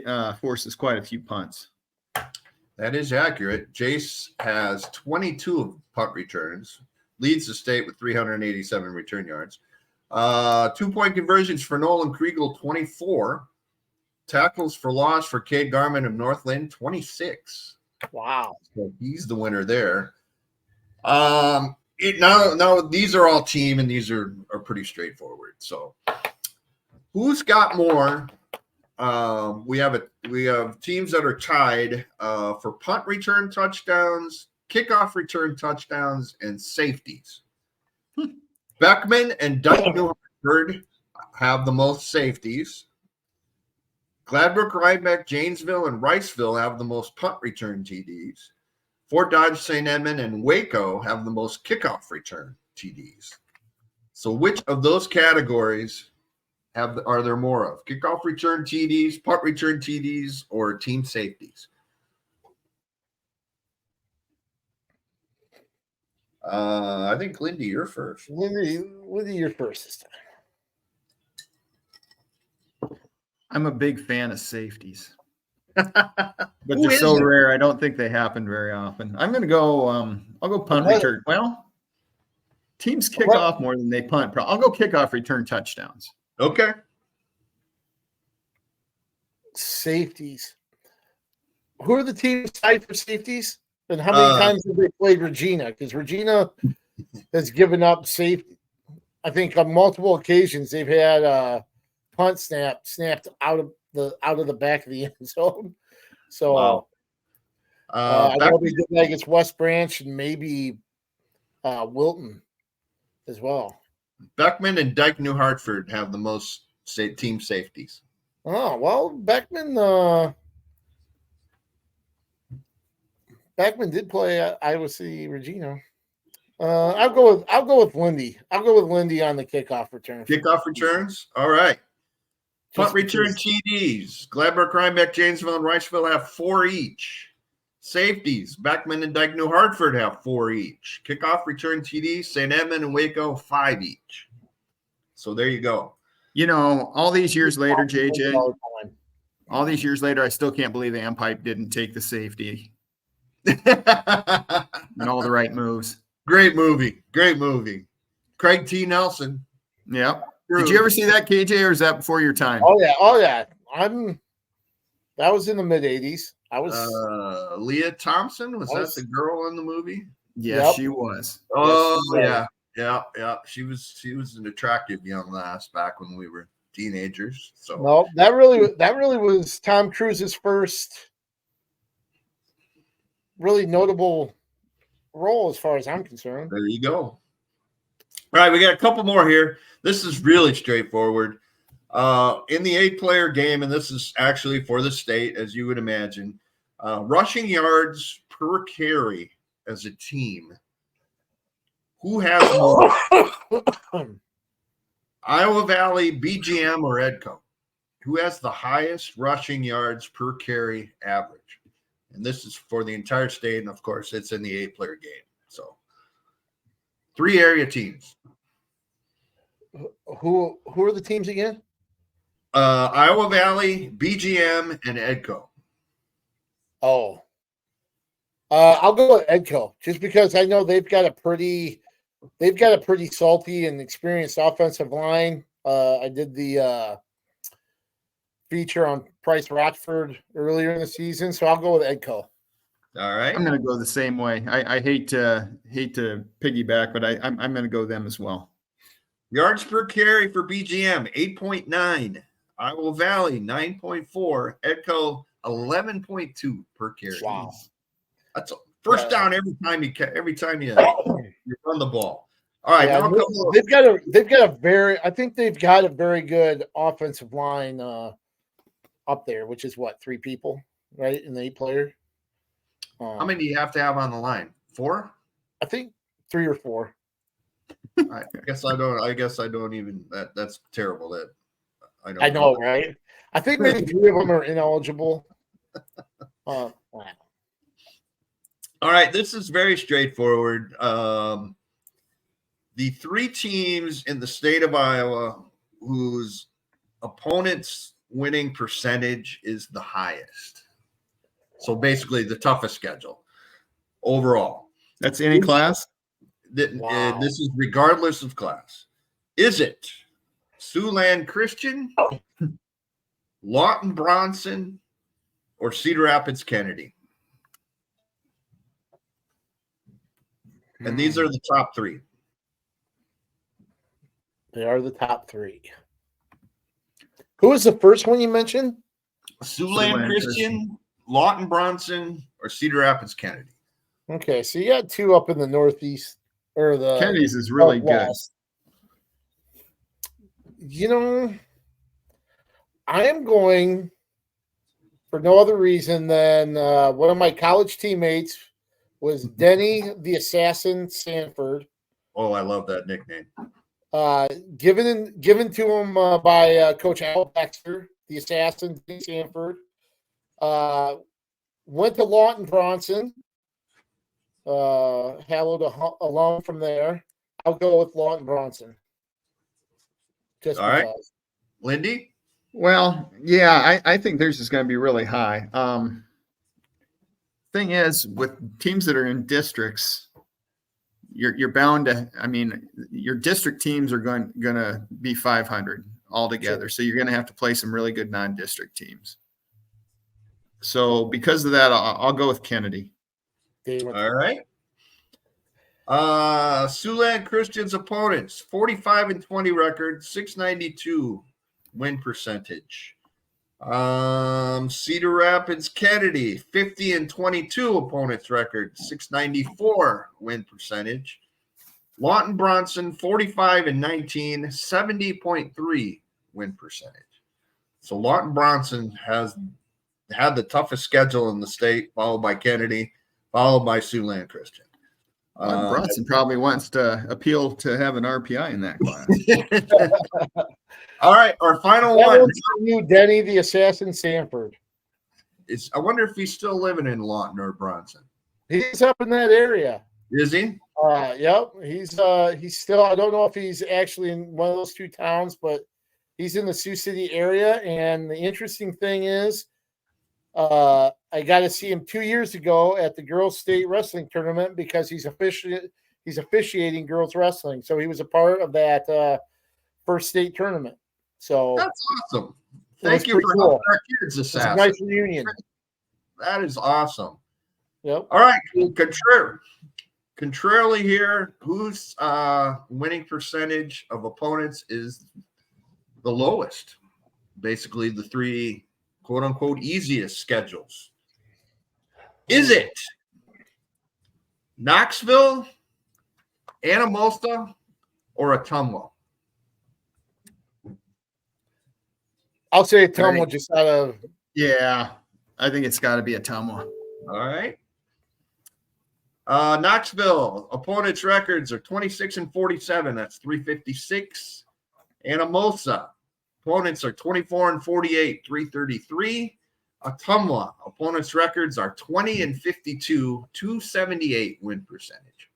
forces quite a few punts. That is accurate. Jace has 22 punt returns, leads the state with 387 return yards. 2-point conversions for Nolan Kriegel, 24. Tackles for loss for Cade Garman of North Lynn, 26. Wow. So he's the winner there. Now these are all team, and these are pretty straightforward. So who's got more? We have teams that are tied for punt return touchdowns, kickoff return touchdowns, and safeties. Beckman and Dyke New Hartford have the most safeties. Gladbrook, Rhinebeck, Janesville, and Riceville have the most punt return TDs. Fort Dodge, St. Edmund, and Waco have the most kickoff return TDs. So which of those categories are there more of? Kickoff return TDs, punt return TDs, or team safeties? I think Lindy, you're first. Lindy, you're first this time. I'm a big fan of safeties, but they're so rare. I don't think they happen very often. I'm going to go. I'll go punt return. Well, teams kick off more than they punt. I'll go kickoff return touchdowns. Okay. Safeties. Who are the teams tied for safeties? And how many times have they played Regina? Because Regina has given up safety. I think on multiple occasions they've had punt snapped out of the back of the end zone. So wow. I know they did that against West Branch and maybe Wilton as well. Beckman and Dyke New Hartford have the most team safeties. Oh, well, Beckman did play Iowa City Regina. I'll go with Lindy. I'll go with Lindy on the kickoff return. Kickoff returns. All right. Punt Just return because- TDs. Gladbrook, Rhinebeck, Janesville, and Riceville have 4 each. Safeties. Beckman and Dyke New Hartford have 4 each. Kickoff return TDs. St. Edmund and Waco 5 each. So there you go. You know, all these years later, JJ, all the time. all these years later, I still can't believe Ampipe didn't take the safety Great and all the right moves. movie. Great movie. Craig T. Nelson. Yep. Did you ever see that, KJ, or is that before your time? Oh yeah. That was in the mid '80s. I was. Leah Thompson. Was that the girl in the movie? Yes, Yep. she was. Oh Yes, yeah. She was an attractive young lass back when we were teenagers. So No, that really was Tom Cruise's first really notable role, as far as I'm concerned. there you go. All right, we got a couple more here. This is really straightforward. In the 8-player game, and this is actually for the state, as you would imagine, rushing yards per carry as a team. Who has more? Iowa Valley, BGM, or Edco? Who has the highest rushing yards per carry average? And this is for the entire state, and of course, it's in the 8-player game. So, 3 area teams. Who are the teams again? Iowa Valley, BGM, and Edco. Oh, I'll go with Edco, just because I know they've got a pretty salty and experienced offensive line. I did the feature on Price Rochford earlier in the season, so I'll go with Edco. All right. I'm going to go the same way. I hate to piggyback, but I'm going to go them as well. Yards per carry for BGM, 8.9. Iowa Valley, 9.4. Edco, 11.2 per carry. Wow. That's a first down every time you run the ball. All right, now they've got a very good offensive line up there, which is what, 3 people, right, in the 8-player. How many do you have to have on the line? 4? I think 3 or 4. I guess I don't even. That's terrible. That I know, right? I think maybe 3 of them are ineligible. Wow. All right, this is very straightforward. The 3 teams in the state of Iowa whose opponents' winning percentage is the highest. So basically, the toughest schedule overall. That's any class? Wow. This is regardless of class. Is it Siouxland Christian, Lawton Bronson, or Cedar Rapids Kennedy? And these are the top 3. They are the top 3. Who was the first one you mentioned? Siouxland Christian, Lawton Bronson, or Cedar Rapids Kennedy? Okay, so you got 2 up in the Northeast, or the Kennedy's is really Northwest. Good. You know, I am going for no other reason than one of my college teammates was Denny the Assassin Sanford. Oh, I love that nickname. Given to him by Coach Al Baxter, the Assassin Denny Sanford. Went to Lawton Bronson. Hallowed along from there. I'll go with Lawton Bronson. Just all right, Lindy. Well, yeah, I think theirs is going to be really high. Thing is, with teams that are in districts, you're bound to. I mean, your district teams are going to be 500 altogether, so you're going to have to play some really good non-district teams. So because of that, I'll go with Kennedy. All right. Siouxland Christian's opponents, 45-20 record, 692 win percentage. Cedar Rapids Kennedy, 50-22 opponents record, 694 win percentage. Lawton Bronson, 45-19, 70.3 win percentage. So Lawton Bronson has had the toughest schedule in the state, followed by Kennedy, followed by Siouxland Christian. Bronson probably wants to appeal to have an RPI in that class. All right, our final That one one's for you, Denny the Assassin Sanford. is, I wonder if he's still living in Lawton or Bronson. He's up in that area. Is he? Yep. He's still, I don't know if he's actually in one of those two towns, but he's in the Sioux City area. And the interesting thing is, I got to see him 2 years ago at the girls' state wrestling tournament because he's officiating girls wrestling. So he was a part of that first state tournament. So That's awesome. Thank you for cool. helping our kids, It's a Assassin. nice reunion. That is awesome. Yep. All right, contrarily here, whose winning percentage of opponents is the lowest? Basically, the three quote unquote easiest schedules. Is it Knoxville, Anamosa, or Ottumwa? I'll say Ottumwa just out of. Yeah, I think it's got to be Ottumwa. All right. Knoxville, opponents' records are 26-47. That's 356. Anamosa, opponents are 24-48, 333. Ottumwa, opponents' records are 20-52, 278 win percentage.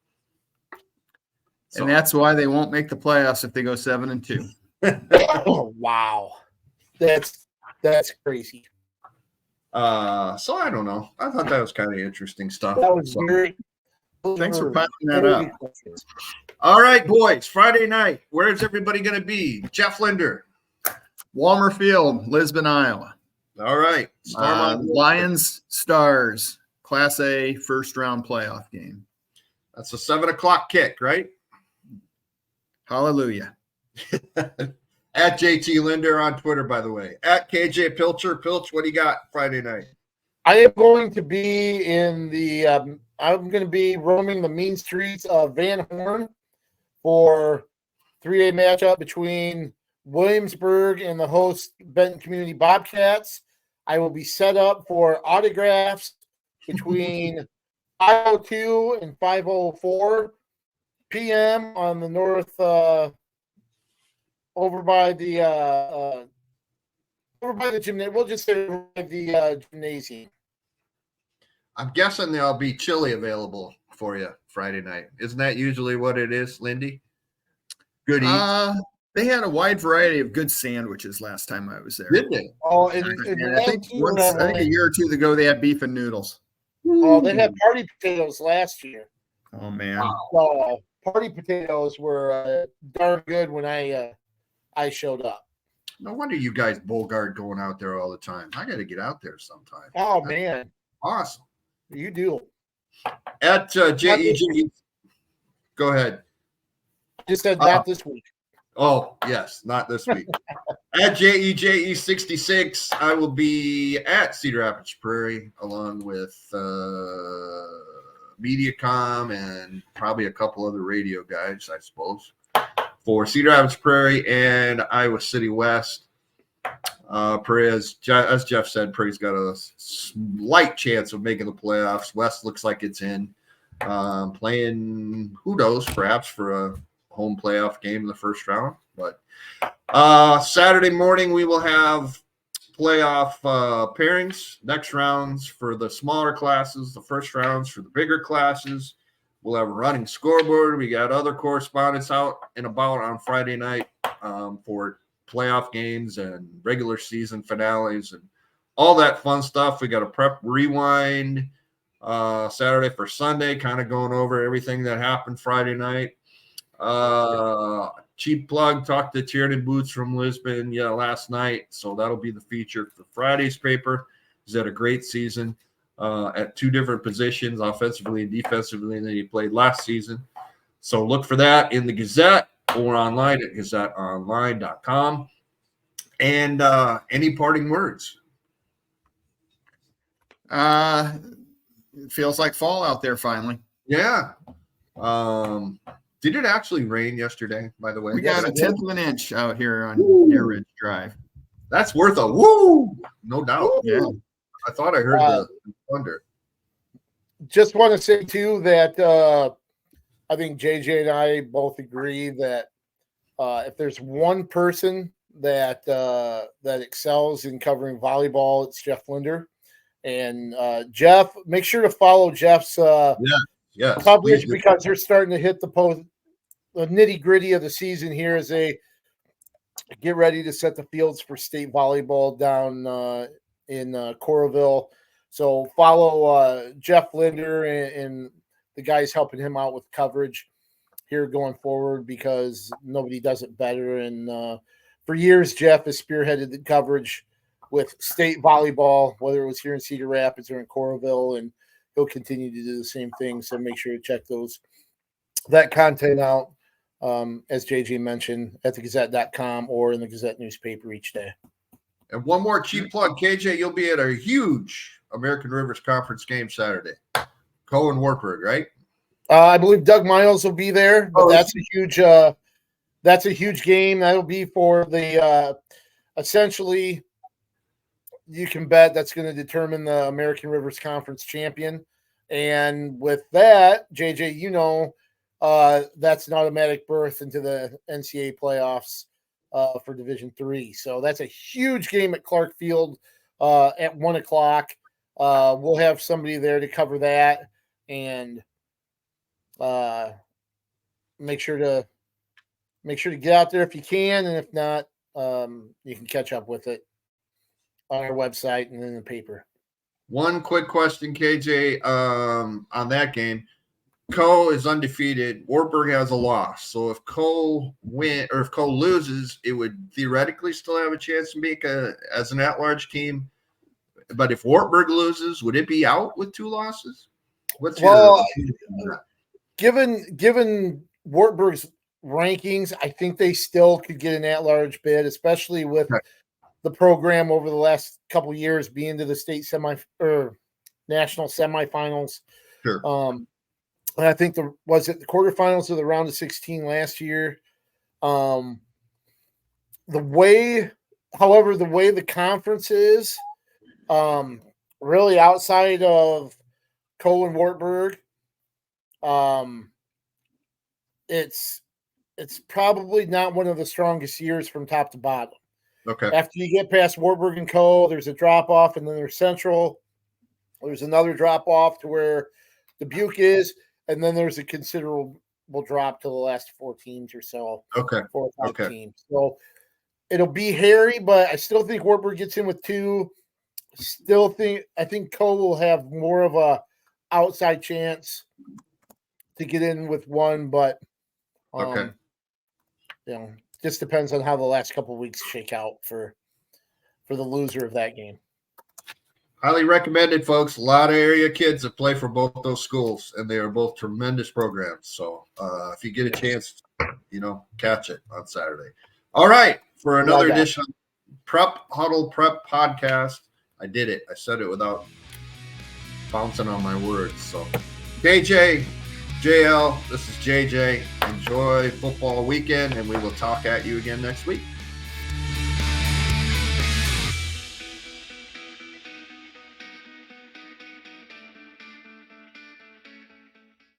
And that's why they won't make the playoffs if they go 7-2. Oh, wow. That's crazy. So I don't know. I thought that was kind of interesting stuff. That was very. Thanks for piling that up. All right, boys. Friday night. Where's everybody going to be? Jeff Linder. Walmer Field, Lisbon, Iowa. All right. Lions, Stars, Class A first round playoff game. That's a 7:00 kick, right? Hallelujah. At JT Linder on Twitter, by the way. At KJ Pilcher. Pilch, what do you got Friday night? I am going to be in the I'm going to be roaming the mean streets of Van Horn for 3-day matchup between Williamsburg and the host Benton Community Bobcats. I will be set up for autographs between 5:02 and 5:04 p.m. on the north over by the gymnasium. We'll just say the gymnasium. I'm guessing there'll be chili available for you Friday night. Isn't that usually what it is, Lindy? Good eat. They had a wide variety of good sandwiches last time I was there. Did they? Oh, and I think a year or two ago they had beef and noodles. Oh, they had party potatoes last year. Oh man! Wow. Party potatoes were darn good when I showed up. No wonder you guys Bogart going out there all the time. I got to get out there sometime. Oh man, awesome! You do. At JEG, go ahead. Just said not this week. Oh yes, not this week. At JEJE66, I will be at Cedar Rapids Prairie along with Mediacom and probably a couple other radio guys, I suppose, for Cedar Rapids Prairie and Iowa City West. Prairie, as Jeff said, Prairie's got a slight chance of making the playoffs. West looks like it's in. Playing, who knows, perhaps for a home playoff game in the first round. But Saturday morning we will have playoff pairings, next rounds for the smaller classes, the first rounds for the bigger classes. We'll have a running scoreboard. We got other correspondents out and about on Friday night for playoff games and regular season finales and all that fun stuff. We got a prep rewind Saturday for Sunday, kind of going over everything that happened Friday night. Cheap plug, talked to Tiernan Boots from Lisbon last night, so that'll be the feature for Friday's paper. He's had a great season at two different positions, offensively and defensively, than he played last season. So look for that in the Gazette or online at gazetteonline.com. And any parting words? It feels like fall out there finally. Yeah. Did it actually rain yesterday, by the way? We got a 10th of an inch out here on Deer Ridge Drive. That's worth a woo, no doubt. Yeah. I thought I heard the thunder. Just want to say, too, that I think JJ and I both agree that if there's one person that excels in covering volleyball, it's Jeff Linder. And Jeff, make sure to follow Jeff's coverage because they're starting to hit the nitty gritty of the season here as they get ready to set the fields for state volleyball down in Coralville. So follow Jeff Linder and the guys helping him out with coverage here going forward because nobody does it better. And for years, Jeff has spearheaded the coverage with state volleyball, whether it was here in Cedar Rapids or in Coralville, and he'll continue to do the same thing. So make sure to check that content out, as JJ mentioned, at thegazette.com or in the Gazette newspaper each day. And one more cheap plug, KJ, you'll be at a huge American Rivers Conference game Saturday. Cohen Wartburg, right? I believe Doug Miles will be there, but that's a huge game. That'll be for the essentially, you can bet that's going to determine the American Rivers Conference champion. And with that, JJ, that's an automatic berth into the NCAA playoffs for Division III. So that's a huge game at Clark Field at 1:00. We'll have somebody there to cover that and make sure to get out there if you can, and if not, you can catch up with it on our website and in the paper. One quick question, KJ, on that game. Co is undefeated. Wartburg has a loss. So if Co loses, it would theoretically still have a chance to make as an at-large team. But if Wartburg loses, would it be out with 2 losses? Given Wartburg's rankings, I think they still could get an at-large bid, especially with the program over the last couple of years being to the state national semifinals. Sure. And I think the quarterfinals of the round of 16 last year. The way the conference is, really outside of Cole and Wartburg, it's probably not one of the strongest years from top to bottom. Okay. After you get past Wartburg and Cole, there's a drop off, and then there's Central. There's another drop off to where Dubuque is, and then there's a considerable drop to the last 4 teams or so. Okay. 4 or 5 teams. So it'll be hairy, but I still think Wartburg gets in with 2. I think Cole will have more of a outside chance to get in with 1, but just depends on how the last couple of weeks shake out for the loser of that game. Highly recommended, folks. A lot of area kids that play for both those schools, and they are both tremendous programs. So if you get a chance, catch it on Saturday. All right, for another edition of Prep Huddle Prep Podcast. I did it. I said it without bouncing on my words. So, KJ, JL, this is JJ. Enjoy football weekend, and we will talk at you again next week.